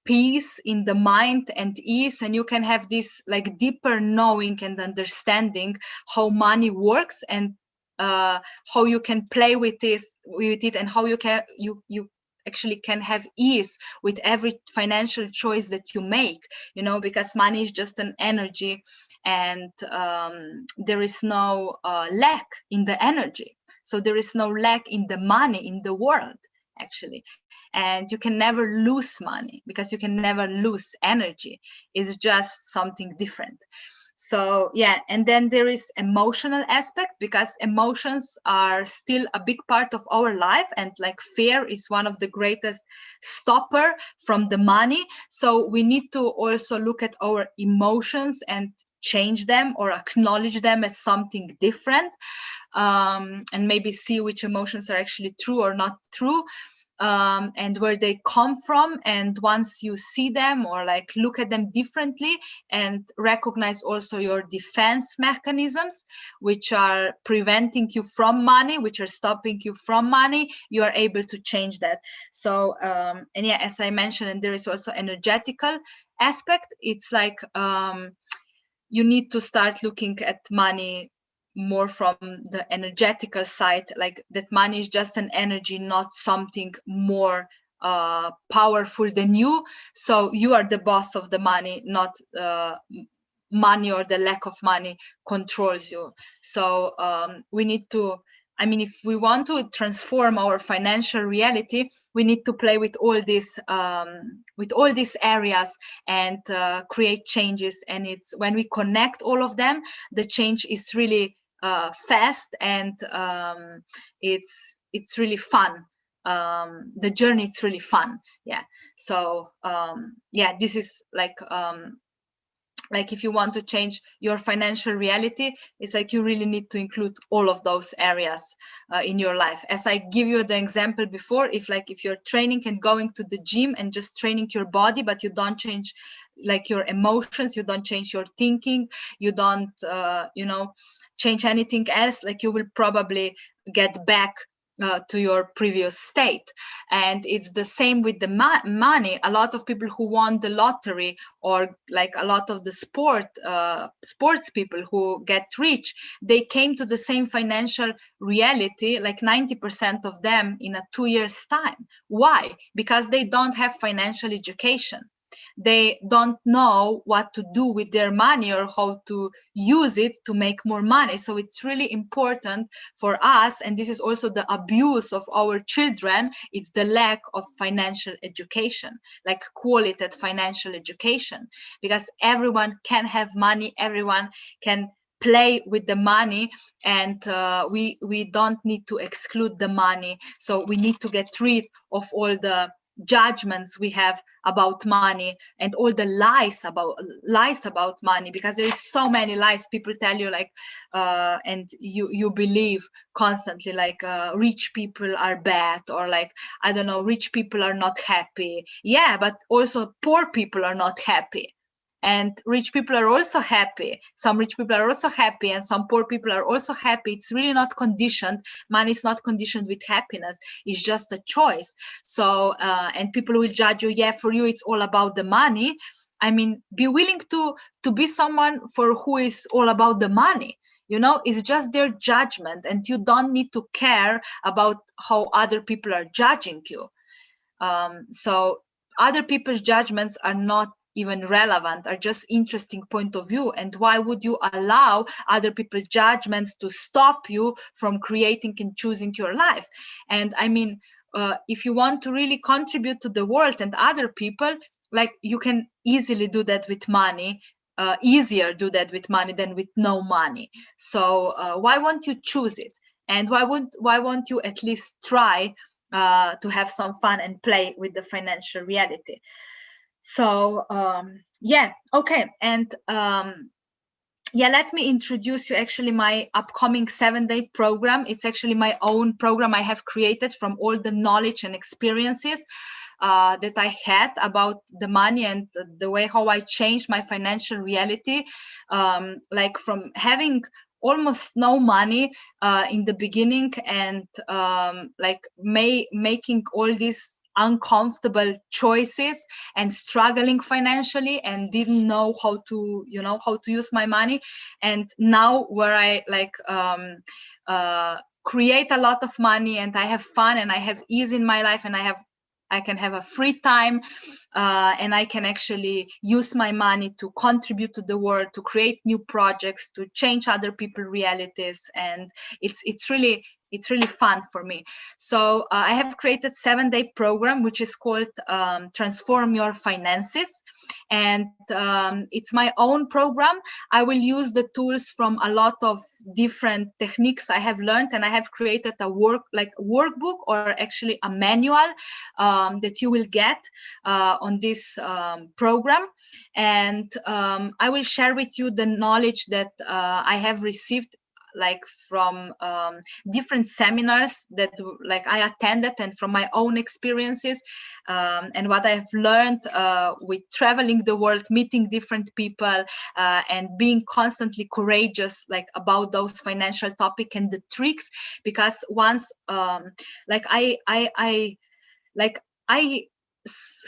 peace in the mind and ease, and you can have this like deeper knowing and understanding how money works, and how you can play with it, and how you can you actually can have ease with every financial choice that you make, you know, because money is just an energy, and there is no lack in the energy, so there is no lack in the money in the world actually. And you can never lose money because you can never lose energy. It's just something different. So yeah, and then there is emotional aspect, because emotions are still a big part of our life, and like fear is one of the greatest stopper from the money. So we need to also look at our emotions and change them or acknowledge them as something different, and maybe see which emotions are actually true or not true, and where they come from. And once you see them or like look at them differently and recognize also your defense mechanisms, which are preventing you from money, which are stopping you from money, you are able to change that. So and yeah, as I mentioned, and there is also energetical aspect. It's like you need to start looking at money more from the energetical side, like that money is just an energy, not something more powerful than you. So you are the boss of the money, not money or the lack of money controls you. So we need to, I mean, if we want to transform our financial reality, we need to play with all these areas and create changes. And it's when we connect all of them, the change is really fast, and it's really fun. The journey, it's really fun. Yeah. So yeah, this is like if you want to change your financial reality, it's like you really need to include all of those areas in your life. As I give you the example before, if you're training and going to the gym and just training your body, but you don't change like your emotions, you don't change your thinking, you don't change anything else, like you will probably get back to your previous state. And it's the same with the money. A lot of people who won the lottery, or like a lot of the sports people who get rich, they came to the same financial reality, like 90% of them, in a 2 years time. Why? Because they don't have financial education. They don't know what to do with their money or how to use it to make more money. So it's really important for us, and this is also the abuse of our children, it's the lack of financial education, like quality financial education, because everyone can have money, everyone can play with the money, and we don't need to exclude the money. So we need to get rid of all the judgments we have about money and all the lies about money, because there is so many lies people tell you, like and you believe constantly, like rich people are bad, or like, I don't know, rich people are not happy. Yeah, but also poor people are not happy, and rich people are also happy. Some rich people are also happy, and some poor people are also happy. It's really not conditioned. Money is not conditioned with happiness. It's just a choice. So and people will judge you, yeah, for you it's all about the money. I mean, be willing to be someone for who is all about the money. You know, it's just their judgment, and you don't need to care about how other people are judging you. So other people's judgments are not even relevant, are just interesting point of view. And why would you allow other people's judgments to stop you from creating and choosing your life? And I mean, if you want to really contribute to the world and other people, like, you can easily do that with money, easier do that with money than with no money. So why won't you choose it? And why won't you at least try to have some fun and play with the financial reality? So yeah, okay. And yeah, let me introduce you actually my upcoming 7-day program. It's actually my own program I have created from all the knowledge and experiences that I had about the money and the way how I changed my financial reality, like from having almost no money in the beginning, and like making all these uncomfortable choices and struggling financially and didn't know how to use my money. And now where I like create a lot of money, and I have fun, and I have ease in my life, and I can have a free time, and I can actually use my money to contribute to the world, to create new projects, to change other people's realities, and it's really fun for me. So I have created 7-day program which is called Transform Your Finances, and it's my own program. I will use the tools from a lot of different techniques I have learned, and I have created a workbook, or actually a manual that you will get on this program. And I will share with you the knowledge that I have received, like from different seminars that like I attended, and from my own experiences, and what I've learned with traveling the world, meeting different people, and being constantly courageous like about those financial topic and the tricks. Because once like I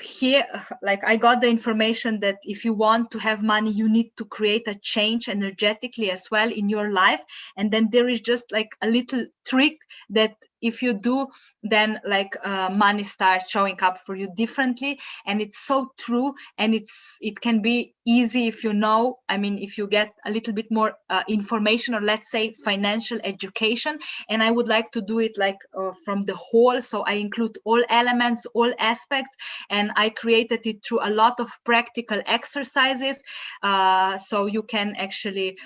here like I got the information that if you want to have money, you need to create a change energetically as well in your life. And then there is just like a little trick that if you do, then like money starts showing up for you differently. And it's so true, and it can be easy if you know, I mean, if you get a little bit more information, or let's say financial education. And I would like to do it like from the whole, so I include all elements, all aspects, and I created it through a lot of practical exercises, so you can actually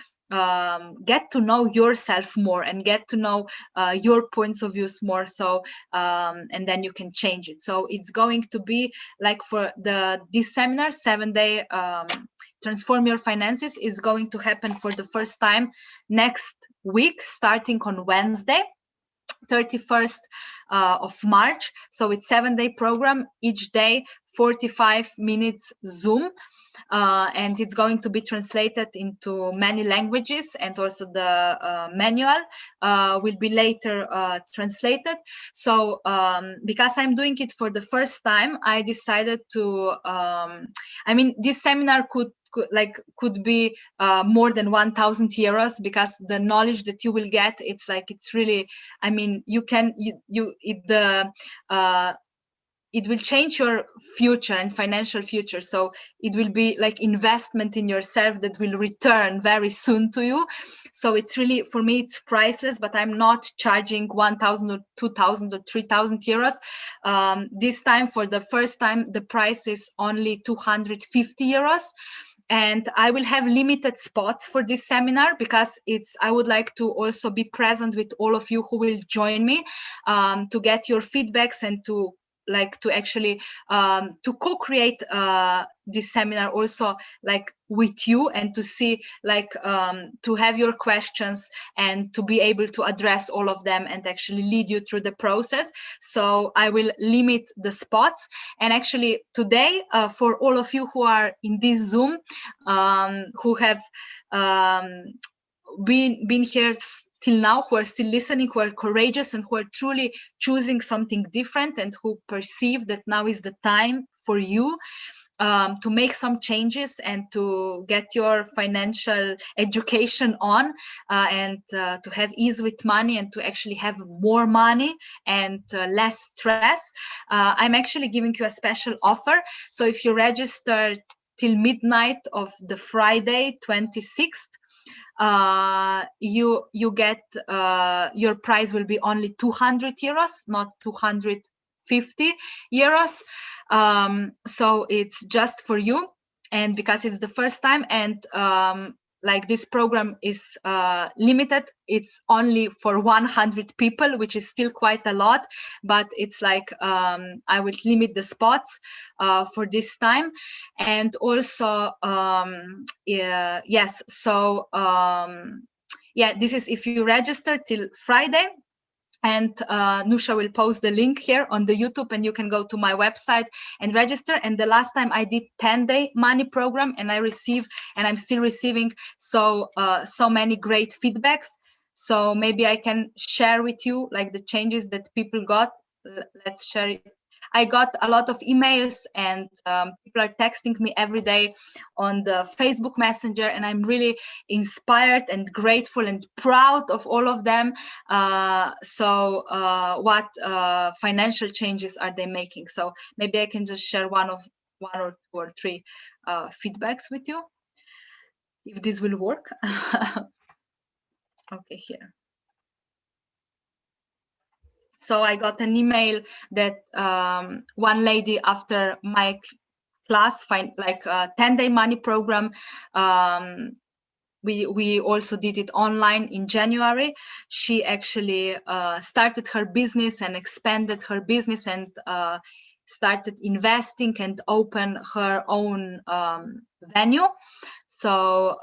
get to know yourself more, and get to know your points of views more. So and then you can change it. So it's going to be like for this seminar, 7-day Transform Your Finances, is going to happen for the first time next week, starting on Wednesday, 31st of March. So it's 7-day program, each day 45 minutes Zoom. And it's going to be translated into many languages, and also the manual will be later translated. So because I'm doing it for the first time, I decided to I mean, this seminar could be more than 1,000 euros, because the knowledge that you will get, it's really, I mean, it will change your future and financial future. So it will be like investment in yourself that will return very soon to you. So it's really, for me, it's priceless. But I'm not charging 1,000 or 2,000 or 3,000 euros. This time, for the first time, the price is only 250 euros. And I will have limited spots for this seminar, because I would like to also be present with all of you who will join me, to get your feedbacks, and to actually to co-create this seminar also like with you, and to see to have your questions, and to be able to address all of them, and actually lead you through the process. So I will limit the spots. And actually today, for all of you who are in this Zoom, who have been here till now, who are still listening, who are courageous, and who are truly choosing something different, and who perceive that now is the time for you to make some changes, and to get your financial education on, and to have ease with money, and to actually have more money and less stress. I'm actually giving you a special offer. So if you register till midnight of the Friday 26th, you get your price will be only 200 euros, not 250 euros. So it's just for you, and because it's the first time, and like this program is limited, it's only for 100 people, which is still quite a lot, but it's like I will limit the spots for this time. And also yes, so yeah, this is if you register till Friday. And Nusha will post the link here on the YouTube, and you can go to my website and register. And the last time I did 10-day money program, and I'm still receiving so many great feedbacks. So maybe I can share with you like the changes that people got. Let's share it. I got a lot of emails, and people are texting me every day on the Facebook Messenger, and I'm really inspired and grateful and proud of all of them. What financial changes are they making? So maybe I can just share one or two or three feedbacks with you, if this will work. Okay, here. So I got an email that one lady, after my class, 10-day money program, we also did it online in January. She actually started her business and expanded her business, and started investing and open her own venue. So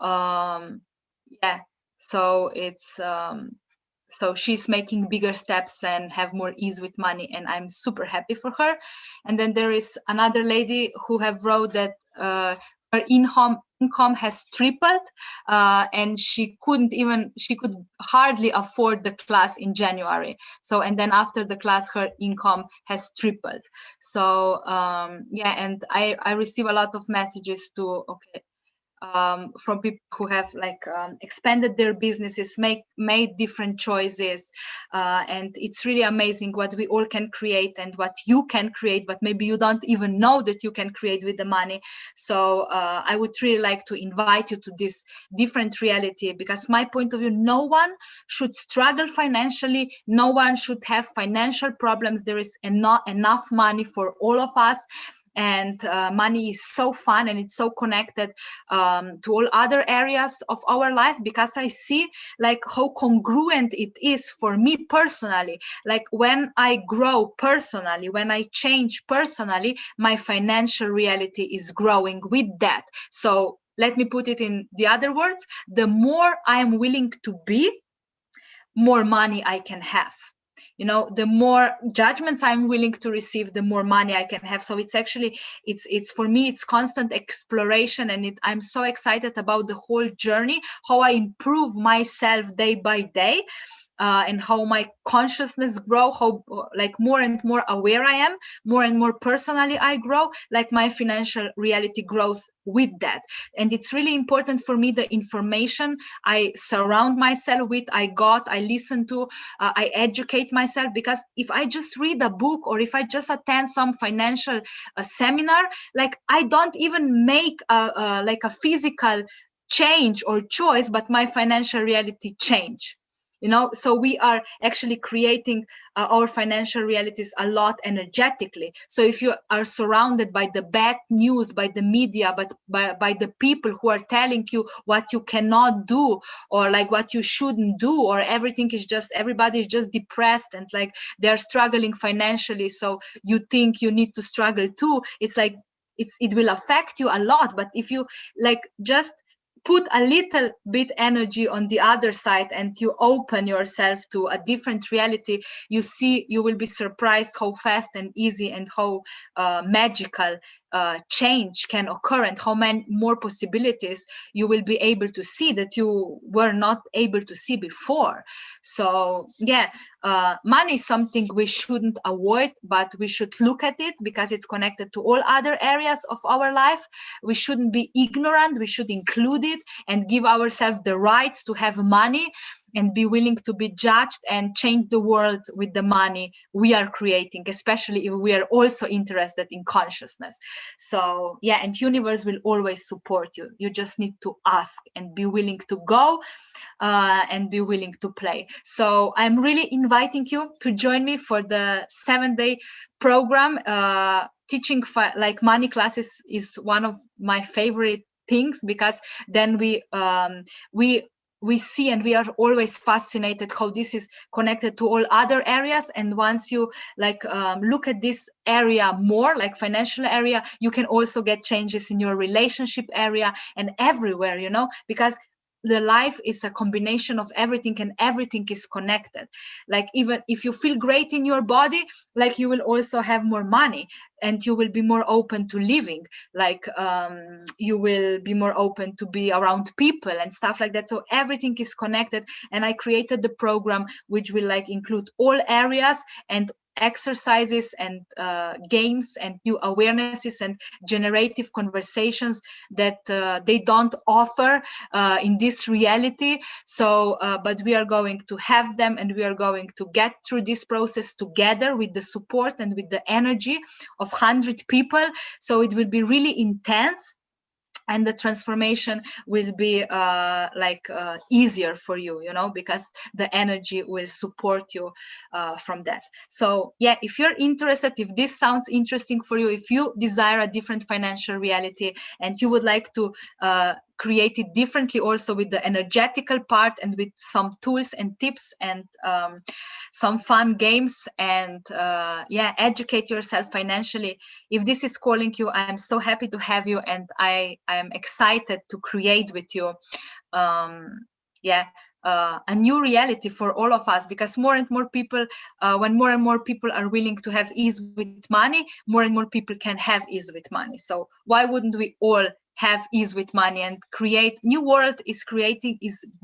yeah, so it's so she's making bigger steps and have more ease with money, and I'm super happy for her. And then there is another lady who have wrote that her income has tripled, and she could hardly afford the class in January. So, and then after the class, her income has tripled. So yeah, and I receive a lot of messages to, okay, from people who have expanded their businesses, made different choices, and it's really amazing what we all can create and what you can create, but maybe you don't even know that you can create with the money. So I would really like to invite you to this different reality, because my point of view, no one should struggle financially, no one should have financial problems. There is enough money for all of us. And money is so fun, and it's so connected to all other areas of our life, because I see like how congruent it is for me personally. Like when I grow personally, when I change personally, my financial reality is growing with that. So let me put it in the other words: the more I am willing to be, more money I can have. You know, the more judgments I'm willing to receive, the more money I can have. So it's actually, it's for me, it's constant exploration, and I'm so excited about the whole journey, how I improve myself day by day. And how my consciousness grow, how like more and more aware I am, more and more personally I grow, like my financial reality grows with that. And it's really important for me, the information I surround myself with, I listen to, I educate myself, because if I just read a book, or if I just attend some financial seminar, like I don't even make a physical change or choice, but my financial reality change. You know, so we are actually creating our financial realities a lot energetically. So if you are surrounded by the bad news, by the media, but by the people who are telling you what you cannot do, or like what you shouldn't do, or everybody is just depressed, and like they're struggling financially, so you think you need to struggle too, it's like it will affect you a lot. But if you like just put a little bit energy on the other side, and you open yourself to a different reality, you will be surprised how fast and easy and how magical change can occur, and how many more possibilities you will be able to see that you were not able to see before. So yeah, money is something we shouldn't avoid, but we should look at it, because it's connected to all other areas of our life. We shouldn't be ignorant, we should include it and give ourselves the rights to have money, and be willing to be judged and change the world with the money we are creating, especially if we are also interested in consciousness. So yeah, and universe will always support you. You just need to ask and be willing to go, and be willing to play. So I'm really inviting you to join me for the 7-day program. Teaching like money classes is one of my favorite things, because then we see, and we are always fascinated how this is connected to all other areas. And once you like look at this area more, like financial area, you can also get changes in your relationship area and everywhere, you know, because the life is a combination of everything, and everything is connected. Like, even if you feel great in your body, like, you will also have more money, and you will be more open to living, like, you will be more open to be around people and stuff like that. So everything is connected, and I created the program which will like include all areas, and exercises, and games, and new awarenesses, and generative conversations that they don't offer in this reality. So but we are going to have them, and we are going to get through this process together with the support and with the energy of 100 people. So it will be really intense, and the transformation will be easier for you, because the energy will support you from that. So yeah, if you're interested, if this sounds interesting for you, if you desire a different financial reality, and you would like to create it differently, also with the energetical part, and with some tools and tips, and some fun games, and educate yourself financially, if this is calling you, I am so happy to have you, and I am excited to create with you a new reality for all of us, because more and more people, when more and more people are willing to have ease with money, more and more people can have ease with money. So why wouldn't we all have ease with money and create? New world is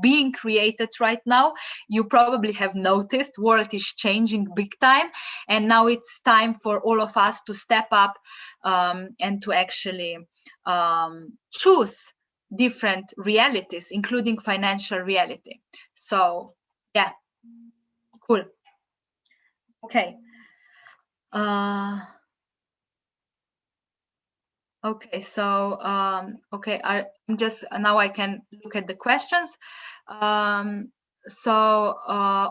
being created right now. You probably have noticed world is changing big time, and now it's time for all of us to step up and to actually choose different realities, including financial reality. So yeah, cool. Okay. Okay, so okay, I'm just now I can look at the questions. So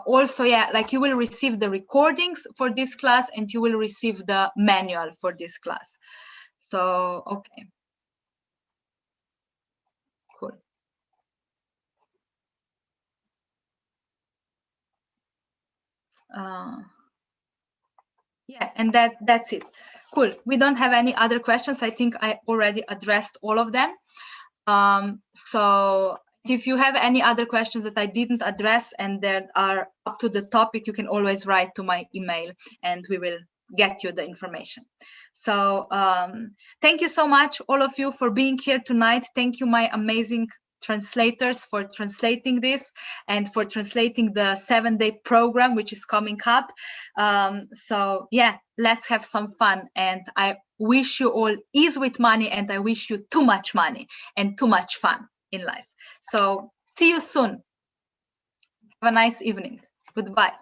also, yeah, like, you will receive the recordings for this class, and you will receive the manual for this class. So okay, cool. Yeah, and that's it. Cool. We don't have any other questions. I think I already addressed all of them. So if you have any other questions that I didn't address and that are up to the topic, you can always write to my email, and we will get you the information. So thank you so much, all of you, for being here tonight. Thank you, my amazing translators, for translating this, and for translating the 7-day program which is coming up. So yeah, let's have some fun, and I wish you all ease with money, and I wish you too much money and too much fun in life. So see you soon. Have a nice evening. Goodbye.